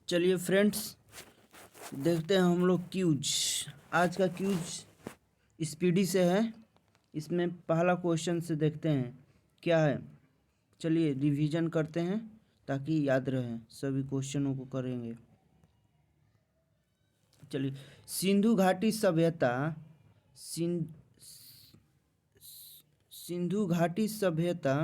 चलिए फ्रेंड्स, देखते हैं हम लोग क्यूज। आज का क्यूज स्पीडी से है। इसमें पहला क्वेश्चन से देखते हैं क्या है। चलिए रिवीजन करते हैं ताकि याद रहे, सभी क्वेश्चनों को करेंगे। चलिए, सिंधु घाटी सभ्यता सिंधु घाटी सभ्यता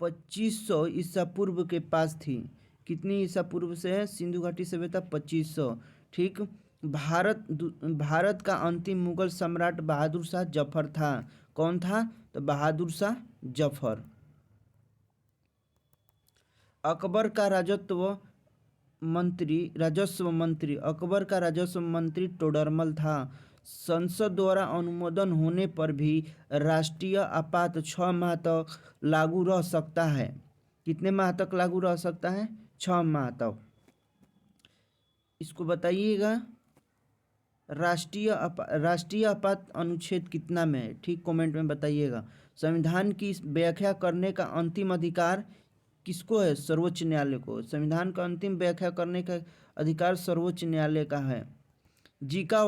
2500 ईसा पूर्व के पास थी। कितनी ईसा पूर्व से है सिंधु घाटी सभ्यता? 2500। ठीक। भारत का अंतिम मुगल सम्राट बहादुर शाह जफर था। कौन था? तो बहादुर शाह जफर। अकबर का राजस्व मंत्री अकबर का राजस्व मंत्री टोडरमल था। संसद द्वारा अनुमोदन होने पर भी राष्ट्रीय आपात 6 माह तक लागू रह सकता है। कितने माह तक लागू रह सकता है? 6 माह तक। इसको बताइएगा, राष्ट्रीय आपात अनुच्छेद कितना में है? ठीक, कमेंट में बताइएगा। संविधान की व्याख्या करने का अंतिम अधिकार किसको है? सर्वोच्च न्यायालय को। संविधान का अंतिम व्याख्या करने का अधिकार सर्वोच्च न्यायालय का है। जीका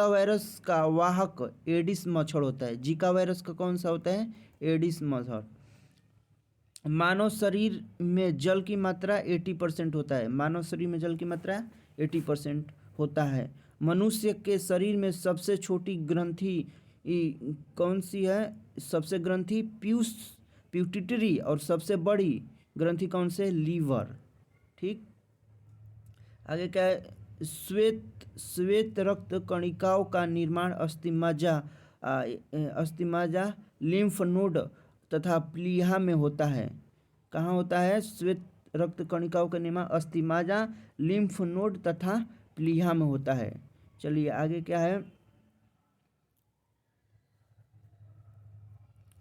वायरस का वाहक एडिस मच्छर होता है। जीका वायरस का कौन सा होता है? एडिस मच्छर। मानव शरीर में जल की मात्रा 80% होता है। मानव शरीर में जल की मात्रा 80% होता है। मनुष्य के शरीर में सबसे छोटी ग्रंथि कौन सी है? सबसे ग्रंथि प्यूटिटरी, और सबसे बड़ी ग्रंथि कौन से? लीवर। ठीक। आगे क्या है? श्वेत रक्त कणिकाओं का निर्माण अस्थिमज्जा, लिम्फ नोड तथा प्लीहा में होता है। कहाँ होता है? श्वेत रक्त कणिकाओं का निर्माण अस्थिमज्जा, लिम्फ नोड तथा प्लीहा में होता है। चलिए आगे क्या है?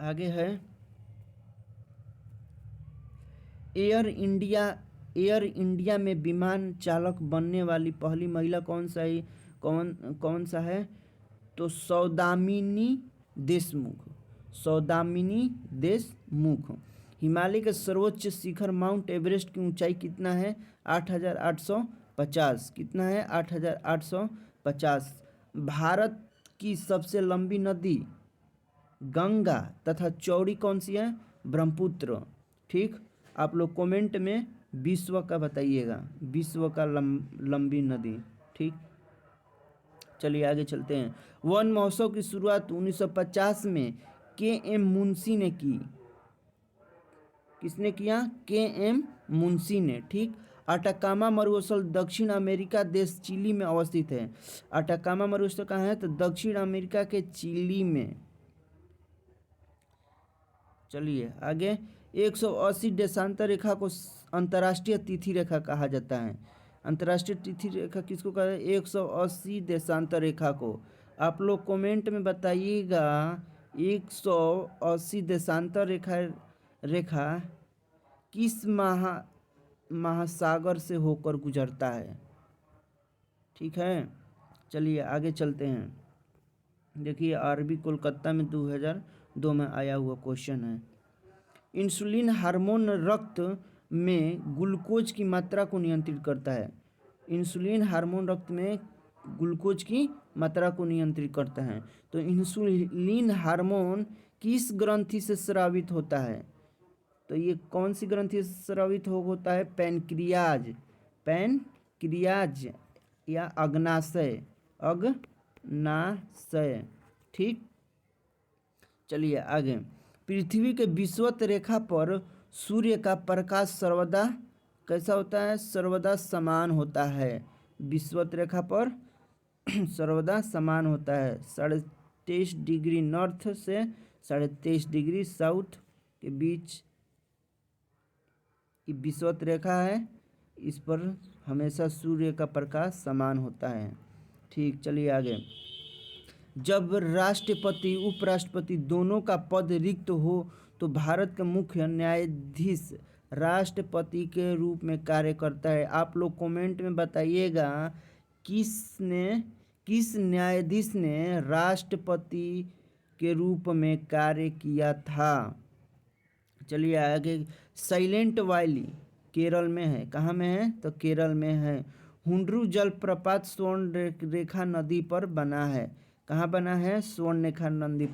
आगे है एयर इंडिया में विमान चालक बनने वाली पहली महिला कौन सा है? कौन सा है? तो सौदामिनी देशमुख। हिमालय के सर्वोच्च शिखर माउंट एवरेस्ट की ऊंचाई कितना है? 8850। कितना है? 8850। भारत की सबसे लंबी नदी गंगा तथा चौड़ी कौन सी है? ब्रह्मपुत्र। ठीक। आप लोग कमेंट में विश्व का बताइएगा, विश्व का लंबी नदी। ठीक। चलिए आगे चलते हैं। वन महोत्सव की शुरुआत 1950 में के.एम. मुंशी ने की। किसने किया? के.एम. मुंशी ने। ठीक। अटाकामा मरुस्थल दक्षिण अमेरिका देश चिली में अवस्थित है। अटाकामा मरुस्थल कहाँ है? तो दक्षिण अमेरिका के चिली में। चलिए आगे। 180 देशांतर रेखा को अंतर्राष्ट्रीय तिथि रेखा कहा जाता है। अंतर्राष्ट्रीय तिथि रेखा किसको कहा है? 180 देशांतर रेखा को। आप लोग कमेंट में बताइएगा 180 देशांतर रेखा किस महासागर से होकर गुजरता है? ठीक है। चलिए आगे चलते हैं। देखिए, आरबी कोलकाता में 2002 में आया हुआ क्वेश्चन है। इंसुलिन हार्मोन रक्त में ग्लूकोज की मात्रा को नियंत्रित करता है। इंसुलिन हार्मोन रक्त में ग्लूकोज की मात्रा को नियंत्रित करता है। तो इंसुलिन हार्मोन किस ग्रंथि से स्रावित होता है? तो ये कौन सी ग्रंथि से स्रावित होता है? पैनक्रियाज या अग्नाशय। ठीक। चलिए आगे। पृथ्वी के विषुवत रेखा पर सूर्य का प्रकाश सर्वदा कैसा होता है? सर्वदा समान होता है। विषुवत रेखा पर सर्वदा समान होता है। 23.5 डिग्री नॉर्थ से 23.5 डिग्री साउथ के बीच की विषुवत रेखा है। इस पर हमेशा सूर्य का प्रकाश समान होता है। ठीक। चलिए आगे। जब राष्ट्रपति उपराष्ट्रपति दोनों का पद रिक्त हो तो भारत का मुख्य न्यायाधीश राष्ट्रपति के रूप में कार्य करता है। आप लोग कमेंट में बताइएगा किस न्यायाधीश ने राष्ट्रपति के रूप में कार्य किया था। चलिए आगे। साइलेंट वैली केरल में है। कहाँ में है? तो केरल में है। हुंड्रू जलप्रपात स्वर्ण रेखा नदी पर बना है। कहाँ बना है? स्वर्ण रेखा नदी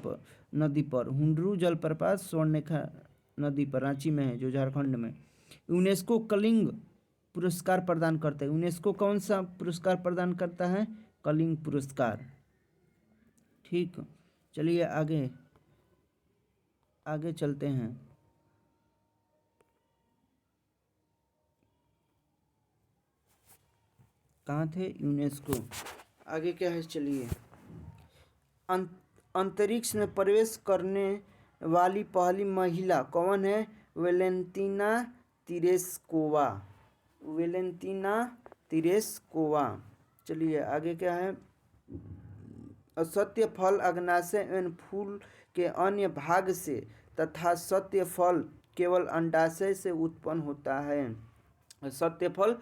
पर हुंड्रू जलप्रपात स्वर्ण रेखा नदी पर रांची में है, जो झारखंड में। यूनेस्को कलिंग पुरस्कार प्रदान करता है। यूनेस्को कौन सा पुरस्कार प्रदान करता है? कलिंग पुरस्कार। ठीक, चलिए आगे आगे चलते हैं। कहाँ थे? यूनेस्को। आगे क्या है? चलिए, अंतरिक्ष में प्रवेश करने वाली पहली महिला कौन है? वेलेंतीना तिरेस्कोवा। वेलेंतीना तिरेस्कोवा। चलिए आगे क्या है? असत्य फल अग्नाशय एवं फूल के अन्य भाग से तथा सत्य फल केवल अंडाशय से उत्पन्न होता है। सत्य फल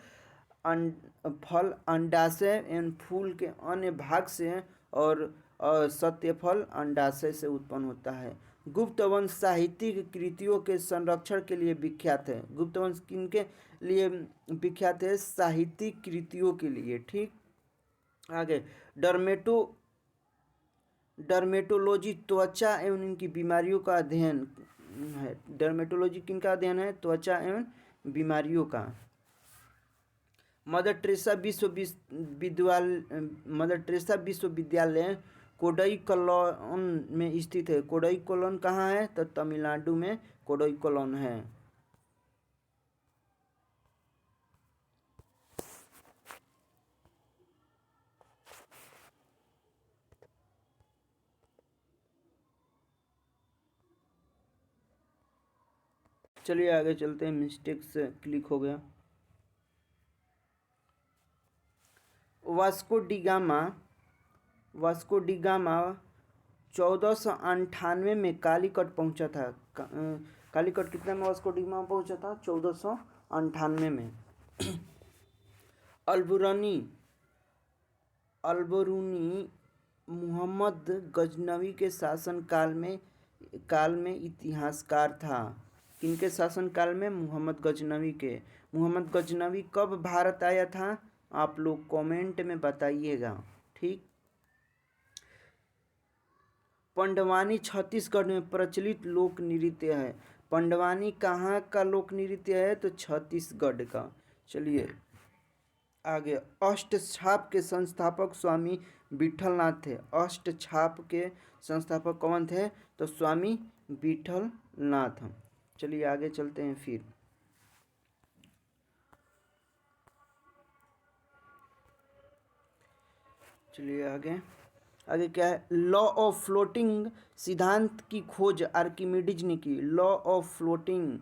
अंडाशय एवं फूल के अन्य भाग से और सत्य फल अंडाशय से उत्पन्न होता है। गुप्त वंश साहित्यिक कृतियों के संरक्षण के लिए विख्यात है। गुप्त वंश किनके लिए विख्यात है? साहित्यिक कृतियों के लिए। ठीक, आगे डर्मेटोलॉजी त्वचा एवं इनकी बीमारियों का अध्ययन है। डर्मेटोलॉजी किनका अध्ययन है? त्वचा एवं बीमारियों का। मदर टेरेसा विश्वविद्यालय कोडाईकलोन में स्थित है। कोडाईकलोन कहाँ है? तो तमिलनाडु में कोडाईकलोन है। चलिए आगे चलते हैं। मिस्टेक से क्लिक हो गया। वास्को डी गामा 1498 में कालीकट पहुंचा था। कालीकट कितने में वास्को डी गामा पहुंचा था? 1498 में। अल्बरूनी मुहम्मद गजनवी के शासन काल में इतिहासकार था। किनके शासन काल में? मुहम्मद गजनवी के। मुहम्मद गजनवी कब भारत आया था? आप लोग कमेंट में बताइएगा। ठीक, पंडवानी छत्तीसगढ़ में प्रचलित लोक नृत्य है। पंडवानी कहाँ का लोक नृत्य है? तो छत्तीसगढ़ का। चलिए आगे, अष्टछाप के संस्थापक स्वामी विठलनाथ थे। अष्टछाप के संस्थापक कौन थे? तो स्वामी विठलनाथ। चलिए आगे चलते हैं। फिर चलिए आगे क्या है? लॉ ऑफ फ्लोटिंग सिद्धांत की खोज आर्किमिडीज ने की। लॉ ऑफ फ्लोटिंग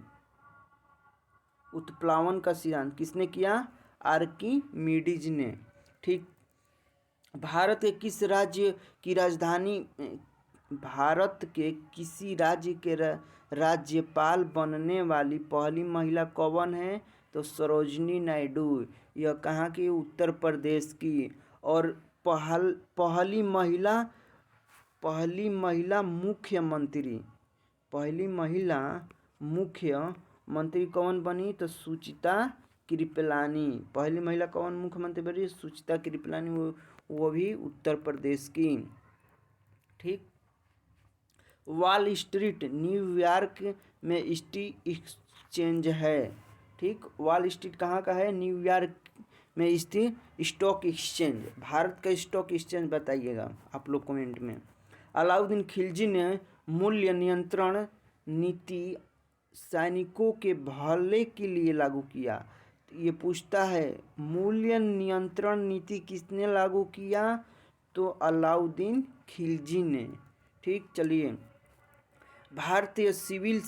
उत्प्लावन का सिद्धांत किसने किया? आर्किमिडीज ने। ठीक, भारत के किस राज्य की राजधानी भारत के किसी राज्य के राज्यपाल बनने वाली पहली महिला कौन है? तो सरोजनी नायडू। यह कहाँ की? उत्तर प्रदेश की। और पहली महिला मुख्यमंत्री कौन बनी? तो सुचिता कृपलानी। पहली महिला कौन मुख्यमंत्री बनी? सुचिता कृपलानी, वो भी उत्तर प्रदेश की। ठीक, वॉल स्ट्रीट न्यूयॉर्क में स्टॉक एक्सचेंज है। ठीक, वॉल स्ट्रीट कहाँ का है? न्यूयॉर्क में स्थित स्टॉक एक्सचेंज। भारत का स्टॉक एक्सचेंज बताइएगा आप लोग कमेंट में। अलाउद्दीन खिलजी ने मूल्य नियंत्रण नीति सैनिकों के भले के लिए लागू किया। ये पूछता है मूल्य नियंत्रण नीति किसने लागू किया? तो अलाउद्दीन खिलजी ने। ठीक, चलिए, भारतीय सिविल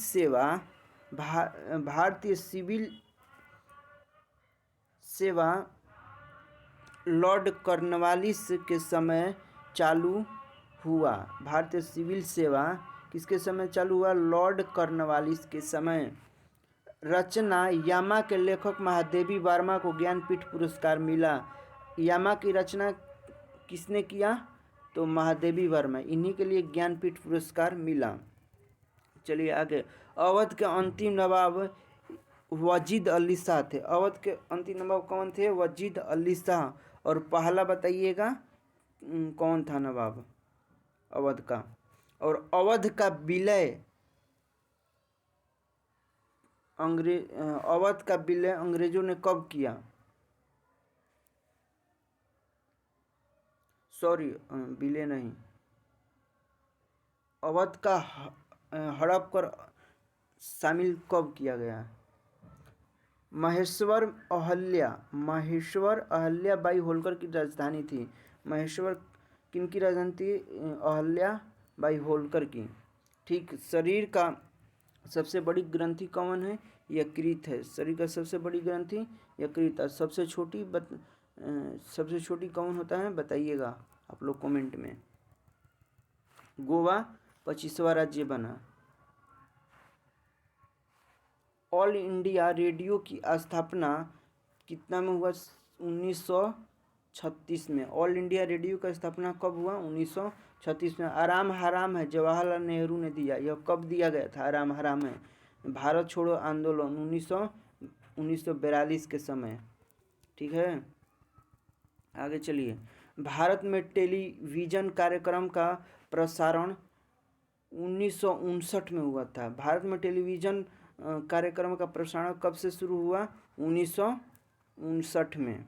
सेवा लॉर्ड कॉर्नवालिस के समय चालू हुआ। भारतीय सिविल सेवा किसके समय चालू हुआ? लॉर्ड कॉर्नवालिस के समय। रचना यामा के लेखक महादेवी वर्मा को ज्ञानपीठ पुरस्कार मिला। यामा की रचना किसने किया? तो महादेवी वर्मा। इन्हीं के लिए ज्ञानपीठ पुरस्कार मिला। चलिए आगे, अवध के अंतिम नवाब वजीद अली शाह थे। अवध के अंतिम नवाब कौन थे? वजीद अली शाह। और पहला बताइएगा कौन था नवाब अवध का? और अवध का विलय अवध का विलय अंग्रेजों ने कब किया? सॉरी, विलय नहीं, अवध का हड़प कर शामिल कब किया गया? महेश्वर अहल्या बाई होलकर की राजधानी थी। महेश्वर किनकी राजधानी थी? अहल्या बाई होलकर की। ठीक। शरीर का सबसे बड़ी ग्रंथि कौन है? यकृत है। शरीर का सबसे बड़ी ग्रंथि यकृत है। सबसे छोटी कौन होता है बताइएगा आप लोग कमेंट में। गोवा 25वां राज्य बना। ऑल इंडिया रेडियो की स्थापना कितना में हुआ? 1936 में। ऑल इंडिया रेडियो का स्थापना कब हुआ? 1936 में। आराम हराम है जवाहरलाल नेहरू ने दिया। यह कब दिया गया था? आराम हराम है भारत छोड़ो आंदोलन 1942 के समय। ठीक है, आगे चलिए। भारत में टेलीविज़न कार्यक्रम का प्रसारण 1959 में हुआ था। भारत में टेलीविज़न कार्यक्रम का प्रसारण कब से शुरू हुआ? 1959 में।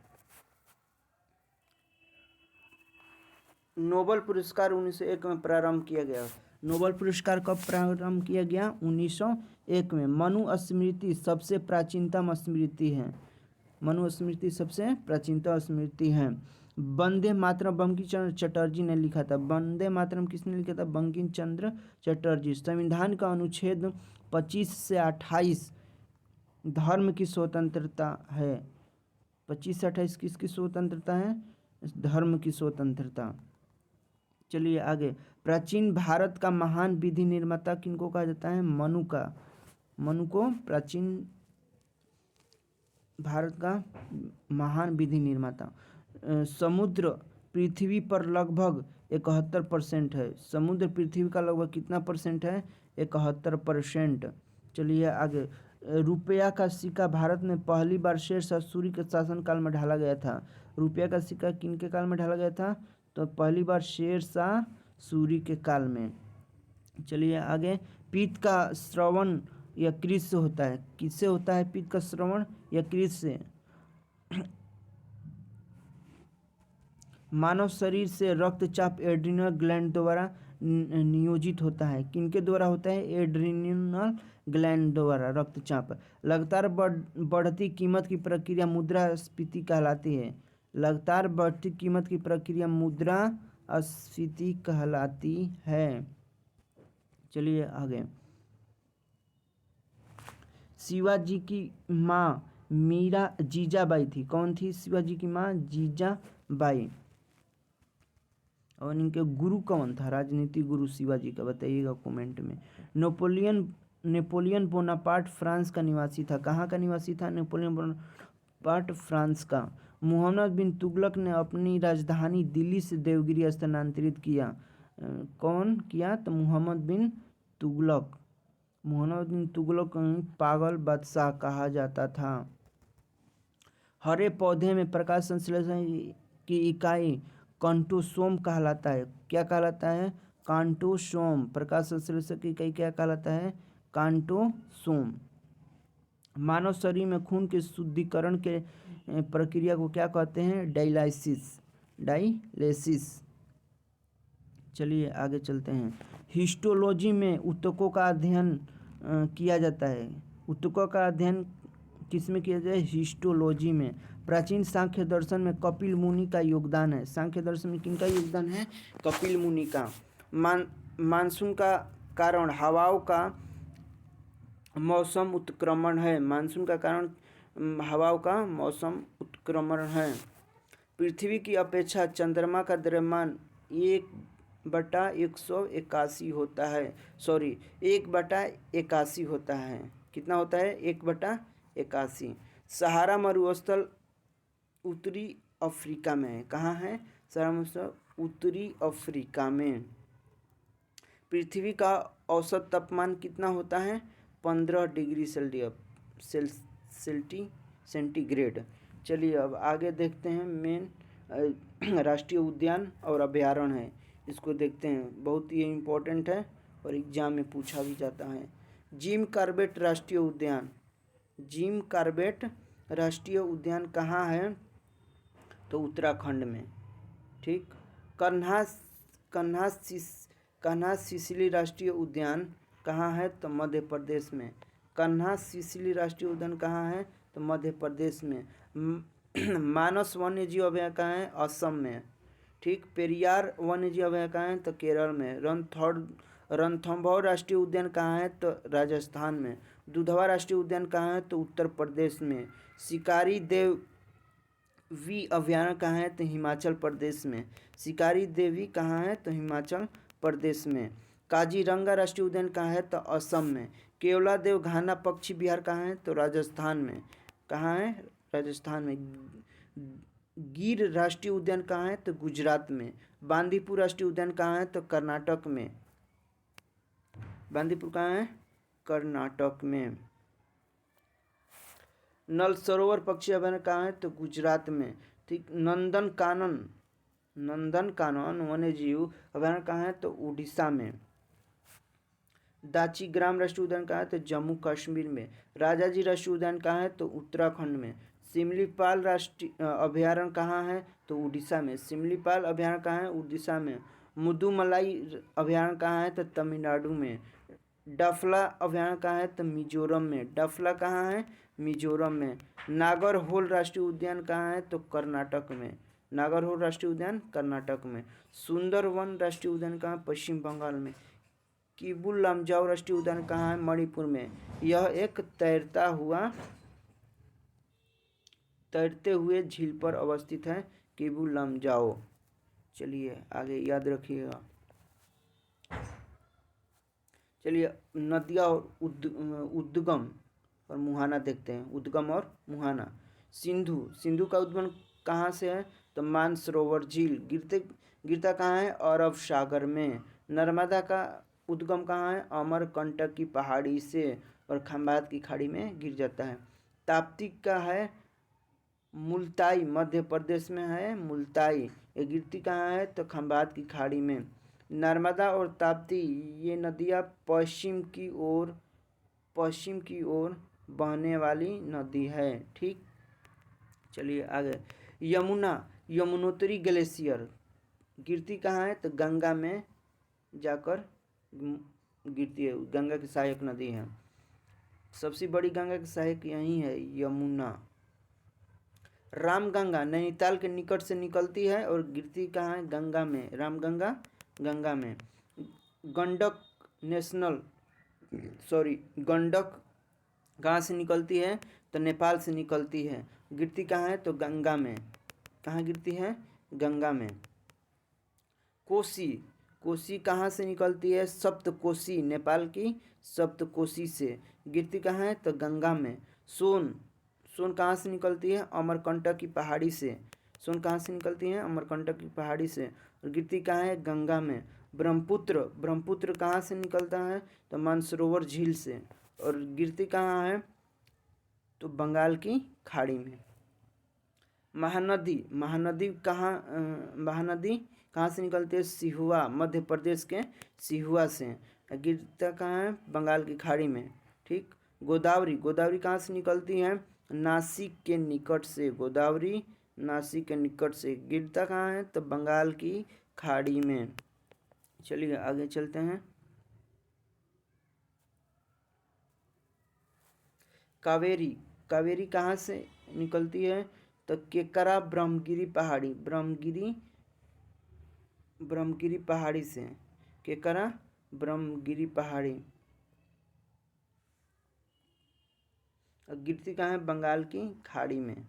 नोबेल पुरस्कार 1901 में प्रारंभ किया गया। नोबेल पुरस्कार कब प्रारंभ किया गया? 1901 में। मनुस्मृति सबसे प्राचीनतम स्मृति है। मनुस्मृति सबसे प्राचीनतम स्मृति है। वंदे मातरम बंकिम चंद्र चटर्जी ने लिखा था। वंदे मातरम किसने लिखा था? बंकिम चंद्र चटर्जी। संविधान का अनुच्छेद 25 से 28 धर्म की स्वतंत्रता है। 25 से 28 किसकी स्वतंत्रता है? धर्म की स्वतंत्रता। चलिए आगे। प्राचीन भारत का महान विधि निर्माता किनको कहा जाता है? मनु का। मनु को प्राचीन भारत का महान विधि निर्माता। समुद्र पृथ्वी पर लगभग 71% है। समुद्र पृथ्वी का लगभग कितना परसेंट है? 71%। चलिए आगे। रुपया का सिक्का भारत में पहली बार शेरशाह सूरी के शासनकाल में ढाला गया था। रुपया का सिक्का किनके काल में ढाला गया था? तो पहली बार शेरशाह सूरी के काल में। चलिए आगे। पित्त का श्रवण यकृत से होता है। किससे होता है पित्त का श्रवण? यकृत से। मानव शरीर से रक्तचाप एड्रिनल ग्लैंड द्वारा नियोजित होता है। किनके द्वारा होता है? एड्रिनल ग्लैंड द्वारा रक्तचाप। लगातार बढ़ती कीमत की प्रक्रिया मुद्रास्फीति कहलाती है। लगातार बढ़ती कीमत की प्रक्रिया मुद्रास्फीति कहलाती है। चलिए आगे। शिवाजी की माँ मीरा जीजाबाई थी। कौन थी शिवाजी की माँ? जीजाबाई। और इनके गुरु कौन था? राजनीतिक गुरु शिवाजी का बताइएगा कमेंट में। नेपोलियन बोनापार्ट फ्रांस का निवासी था। कहाँ का निवासी था? नेपोलियन बोनापार्ट फ्रांस का। मोहम्मद बिन तुगलक ने अपनी राजधानी दिल्ली से देवगिरी स्थानांतरित किया। कौन किया? तो मोहम्मद बिन तुगलक। मोहम्मद बिन तुगलक को पागल बादशाह कहा जाता था। हरे पौधे में प्रकाश संश्लेषण की इकाई कांटोसोम कहलाता है। क्या कहलाता है? कांटोसोम। प्रकाश संश्लेषण की इकाई क्या कहलाता है? कांटोसोम। मानव शरीर में खून के शुद्धिकरण के प्रक्रिया को क्या कहते हैं? डायलिसिस। चलिए आगे चलते हैं। हिस्टोलॉजी में ऊतकों का अध्ययन किया जाता है। ऊतकों का अध्ययन किसमें किया जाए? हिस्टोलॉजी में। प्राचीन सांख्य दर्शन में कपिल मुनि का योगदान है। सांख्य दर्शन में किनका योगदान है? कपिल मुनि का। मानसून का कारण हवाओं का मौसम उत्क्रमण है। मानसून का कारण हवाओं का मौसम उत्क्रमण है। पृथ्वी की अपेक्षा चंद्रमा का द्रव्यमान 1/181 होता है। सॉरी, 1/81 होता है। कितना होता है? 1/81। सहारा मरुस्थल उत्तरी अफ्रीका में है। कहाँ है सहारा मरुस्थल? उत्तरी अफ्रीका में। पृथ्वी का औसत तापमान कितना होता है? 15 डिग्री सेंटीग्रेड। चलिए अब आगे देखते हैं। मेन राष्ट्रीय उद्यान और अभयारण्य है, इसको देखते हैं। बहुत ही इम्पोर्टेंट है और एग्जाम में पूछा भी जाता है। जिम कॉर्बेट राष्ट्रीय उद्यान, जिम कॉर्बेट राष्ट्रीय उद्यान कहाँ है? तो उत्तराखंड में। ठीक। कन्हा सिसिली राष्ट्रीय उद्यान कहाँ है? तो मध्य प्रदेश में। कन्हा सिसिली राष्ट्रीय उद्यान कहाँ है? तो मध्य प्रदेश में। मानस वन्यजीव अभयारण्य कहाँ है? असम में। ठीक। पेरियार वन्यजीव अभयारण्य कहाँ है? तो केरल में। रणथंभौर राष्ट्रीय उद्यान कहाँ है? तो राजस्थान में। दुधवा राष्ट्रीय उद्यान कहाँ है? तो उत्तर प्रदेश में। शिकारी देवी अभयारण्य कहाँ है? तो हिमाचल प्रदेश में। शिकारी देवी कहाँ है? तो हिमाचल प्रदेश में। काजीरंगा राष्ट्रीय उद्यान कहाँ है? तो असम में। केवलादेव घाना पक्षी विहार कहाँ है? तो राजस्थान में। कहाँ है? राजस्थान में। गिर राष्ट्रीय उद्यान कहाँ है? तो गुजरात में। बांदीपुर राष्ट्रीय उद्यान कहाँ है? तो कर्नाटक में। बांदीपुर कहाँ है? कर्नाटक में। नल सरोवर पक्षी अभयारण्य कहाँ है? तो गुजरात में। ठीक। नंदनकानन वन्यजीव अभयारण्य कहाँ है? तो उड़ीसा में। दाची ग्राम राष्ट्रीय उद्यान कहाँ है? तो जम्मू कश्मीर में। राजाजी राष्ट्रीय उद्यान कहाँ है? तो उत्तराखंड में। सिमलीपाल राष्ट्रीय अभयारण्य कहाँ है? तो उड़ीसा में। सिमलीपाल अभयारण्य कहाँ है? उड़ीसा में। मुदुमलाई अभयारण्य कहाँ है? तो तमिलनाडु में। डफला अभयारण्य कहाँ है? तो मिजोरम में। डफला कहाँ है? मिजोरम में। नागरहोल राष्ट्रीय उद्यान कहाँ है? तो कर्नाटक में। नागरहोल राष्ट्रीय उद्यान कर्नाटक में। सुंदरवन राष्ट्रीय उद्यान कहाँ है? पश्चिम बंगाल में। किबुल लमजाओ राष्ट्रीय उद्यान कहाँ है? मणिपुर में। यह एक तैरते हुए झील पर अवस्थित है, किबुल लमजाओ। चलिए आगे याद रखिएगा। चलिए नदियाँ और उद्गम और मुहाना देखते हैं। उद्गम और मुहाना। सिंधु का उद्गम कहाँ से है? तो मानसरोवर झील गिरता कहाँ है? अरब सागर में। नर्मदा का उद्गम कहाँ है? अमरकंटक की पहाड़ी से और खंबात की खाड़ी में गिर जाता है। ताप्ती का है? मुल्ताई मध्य प्रदेश में है। मुल्ताई ये गिरती कहाँ है? तो खंबात की खाड़ी में। नर्मदा और ताप्ती ये नदियाँ पश्चिम की ओर बहने वाली नदी है। ठीक। चलिए आगे। यमुनोत्री ग्लेशियर गिरती कहाँ है? तो गंगा में जाकर गिरती है। गंगा की सहायक नदी है। सबसे बड़ी गंगा की सहायक यही है, यमुना। रामगंगा नैनीताल के निकट से निकलती है और गिरती कहाँ है? गंगा में। रामगंगा गंगा में। गंडक कहाँ से निकलती है? तो नेपाल से निकलती है। गिरती कहाँ है? तो गंगा में। कहाँ गिरती है? गंगा में। कोसी कहाँ से निकलती है? सप्तकोसी नेपाल की सप्तकोसी से। गिरती कहाँ है? तो गंगा में। सोन कहाँ से निकलती है? अमरकंटक की पहाड़ी से। सोन कहाँ से निकलती है? अमरकंटक की पहाड़ी से और गिरती कहाँ है? गंगा में। ब्रह्मपुत्र कहाँ से निकलता है? तो मानसरोवर झील से और गिरती कहाँ है? तो बंगाल की खाड़ी में। महानदी कहाँ से निकलती है? सिहुआ मध्य प्रदेश के सिहुआ से। गिरता कहाँ है? बंगाल की खाड़ी में। ठीक। गोदावरी कहाँ से निकलती है? नासिक के निकट से। गोदावरी नासिक के निकट से। गिरता कहाँ है? तो बंगाल की खाड़ी में। चलिए आगे चलते हैं। कावेरी कहाँ से निकलती है? तो केकरा ब्रह्मगिरी पहाड़ी से। केकरा ब्रह्मगिरी पहाड़ी। गिरती कहाँ है? बंगाल की खाड़ी में।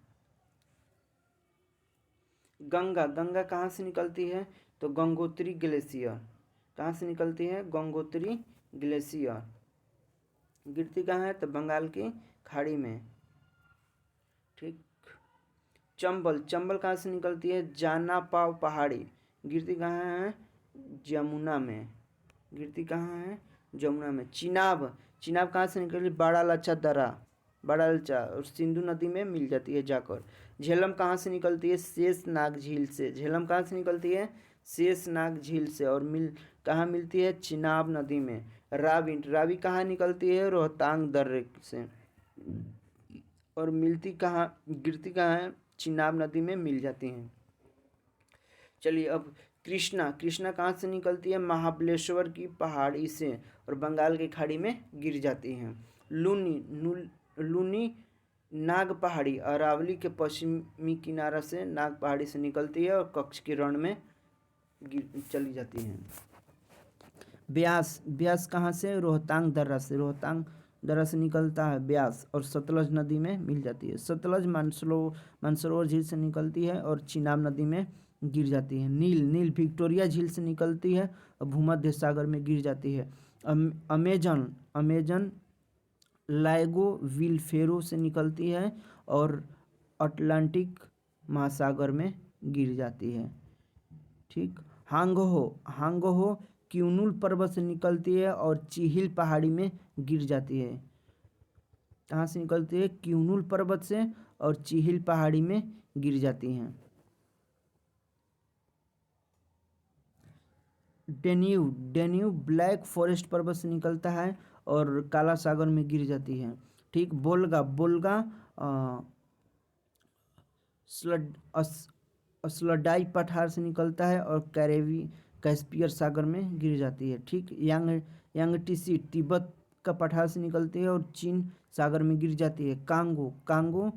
गंगा कहाँ से निकलती है? तो गंगोत्री ग्लेशियर। कहाँ से निकलती है? गंगोत्री ग्लेशियर। गिरती कहाँ है? तो बंगाल की खाड़ी में। ठीक। चंबल कहाँ से निकलती है? जानापाव पहाड़ी। गिरती कहाँ है? जमुना में। गिरती कहाँ है? जमुना में। चिनाब कहाँ से निकलती है? बड़ा लच्छा दर्रा। बड़ालचा और सिंधु नदी में मिल जाती है जाकर। झेलम कहाँ से निकलती है? शेषनाग झील से। झेलम कहाँ से निकलती है? शेषनाग झील से। और कहाँ मिलती है? चिनाब नदी में। रावी रावी कहाँ निकलती है? रोहतांग दर्रे से। और गिरती कहाँ है? चिनाब नदी में मिल जाती हैं। चलिए अब कृष्णा। कृष्णा कहाँ से निकलती है? महाबलेश्वर की पहाड़ी से और बंगाल की खाड़ी में गिर जाती हैं। लूनी नाग पहाड़ी अरावली के पश्चिमी किनारा से नाग पहाड़ी से निकलती है और कच्छ के रण में चली जाती हैं। ब्यास। ब्यास कहाँ से? रोहतांग दर्रा से। रोहतांग दर्रा से निकलता है ब्यास और सतलज नदी में मिल जाती है। सतलज मानसरोवर झील से निकलती है और चिनाब नदी में गिर जाती है। नील विक्टोरिया झील से निकलती है और भूमध्य सागर में गिर जाती है। अमेजन लाइगो विलफेरो से निकलती है और अटलांटिक महासागर में गिर जाती है। ठीक। हांगहो क्यूनुल पर्वत से निकलती है और चिहिल पहाड़ी में गिर जाती है। कहाँ से निकलती है? क्यूनुल पर्वत से और चिहिल पहाड़ी में गिर जाती हैं। डेन्यूब ब्लैक फॉरेस्ट पर्वत से निकलता है और काला सागर में गिर जाती है। ठीक। बोल्गा स्लडाई पठार से निकलता है और कैस्पियर सागर में गिर जाती है। ठीक। यांगटीसी तिब्बत का पठार से निकलती है और चीन सागर में गिर जाती है। कांगो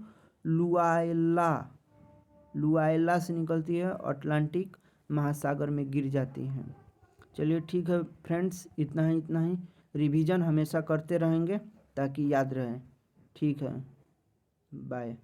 लुआयला से निकलती है और अटलांटिक महासागर में गिर जाती हैं। चलिए ठीक है फ्रेंड्स, इतना ही रिवीजन हमेशा करते रहेंगे ताकि याद रहे। ठीक है, बाय।